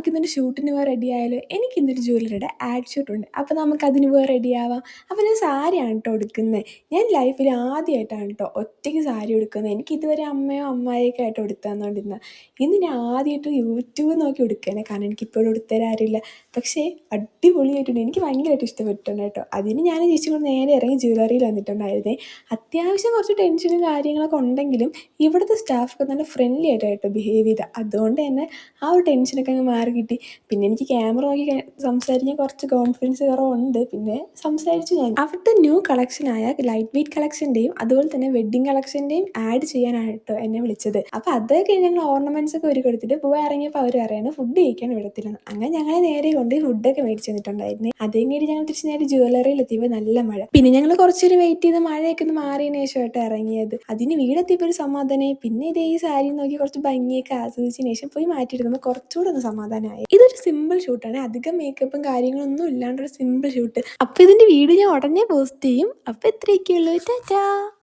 നമുക്കിന്നൊരു ഷൂട്ടിന് പോകാൻ റെഡി ആയാലോ? എനിക്കിന്നൊരു ജ്വല്ലറിയുടെ ആഡ് ഷൂട്ടുണ്ട്. അപ്പോൾ നമുക്കതിന് പോകാൻ റെഡിയാവാം. അപ്പോൾ ഞാൻ സാരിയാണ് കേട്ടോ ഉടുക്കുന്നത്. ഞാൻ ലൈഫിൽ ആദ്യമായിട്ടാണ് കേട്ടോ ഒറ്റയ്ക്ക് സാരി ഉടുക്കുന്നത്. എനിക്കിതുവരെ അമ്മയോ അമ്മായിയൊക്കെ ആയിട്ട് ഉടുത്ത് തന്നുകൊണ്ടിരുന്നത്. ഇന്ന് ഞാൻ ആദ്യമായിട്ട് യൂട്യൂബ് നോക്കി ഉടുക്കുകയാണ്. കാരണം എനിക്കിപ്പോഴും ഉടുത്തരാൻ ആരുമില്ല. പക്ഷേ അടിപൊളിയായിട്ടുണ്ട്. എനിക്ക് ഭയങ്കരമായിട്ട് ഇഷ്ടപ്പെട്ടിട്ടുണ്ട് കേട്ടോ. അതിന് ഞാൻ ചേച്ചി കൊണ്ട് നേരെ ഇറങ്ങി ജ്വല്ലറിയിൽ വന്നിട്ടുണ്ടായിരുന്നേ. അത്യാവശ്യം കുറച്ച് ടെൻഷനും കാര്യങ്ങളൊക്കെ ഉണ്ടെങ്കിലും ഇവിടുത്തെ സ്റ്റാഫൊക്കെ നല്ല ഫ്രണ്ട്ലി ആയിട്ടായിട്ട് ബിഹേവ് ചെയ്തത്. അതുകൊണ്ട് തന്നെ ആ ഒരു ടെൻഷനൊക്കെ അങ്ങ് മാറി കിട്ടി. പിന്നെ എനിക്ക് ക്യാമറ നോക്കി സംസാരിക്കാൻ കുറച്ച് കോൺഫിഡൻസ് കുറവുണ്ട്. പിന്നെ സംസാരിച്ചു ഞാൻ. അവിടുത്തെ ന്യൂ കളക്ഷനായ ലൈറ്റ് വെയ്റ്റ് കളക്ഷൻ്റെയും അതുപോലെ തന്നെ വെഡ്ഡിങ് കളക്ഷൻ്റെയും ആഡ് ചെയ്യാനായിട്ട് എന്നെ വിളിച്ചത്. അപ്പോൾ അതൊക്കെ ഞങ്ങൾ ഓർണമെൻറ്റ്സ് ഒക്കെ ഒരുക്കി കൊടുത്തിട്ട് പോകാൻ ഇറങ്ങിയപ്പോൾ അവർ പറയാണ് ഫുഡ് കഴിക്കാൻ വിടത്തില്ലെന്ന്. അങ്ങനെ ഞങ്ങളെ നേരെ കൊണ്ട് ഫുഡൊക്കെ മേടിച്ച് തന്നിട്ടുണ്ടായിരുന്നു. അതേ കഴിഞ്ഞ് ഞങ്ങൾ തിരിച്ച് നേരെ ജ്വല്ലറിയിൽ എത്തിയപ്പോൾ നല്ല മഴ. പിന്നെ ഞങ്ങൾ കുറച്ചൊരു വെയിറ്റ് ചെയ്ത് മഴയൊക്കെ ഒന്ന് മാറിയതിന് ശേഷമായിട്ട് ഇറങ്ങിയത്. അതിന് വീടെത്തിയപ്പോൾ ഒരു സമാധാനമായി. പിന്നെ ഇതേ ഈ സാരി നോക്കി കുറച്ച് ഭംഗിയൊക്കെ ആസ്വദിച്ചതിന് ശേഷം പോയി മാറ്റിയിടുമ്പോൾ കുറച്ചുകൂടെ ഒന്ന് സമാധാനമായി. ഇതൊരു സിമ്പിൾ ഷൂട്ടാണ്. അധികം മേക്കപ്പും കാര്യങ്ങളൊന്നും ഇല്ലാണ്ടൊരു സിമ്പിൾ ഷൂട്ട്. അപ്പോൾ ഇതിൻ്റെ വീഡിയോ ഞാൻ ഉടനെ പോസ്റ്റ് ചെയ്യും. അപ്പോൾ ഇത്രയൊക്കെയുള്ളൂ. ടാറ്റാ.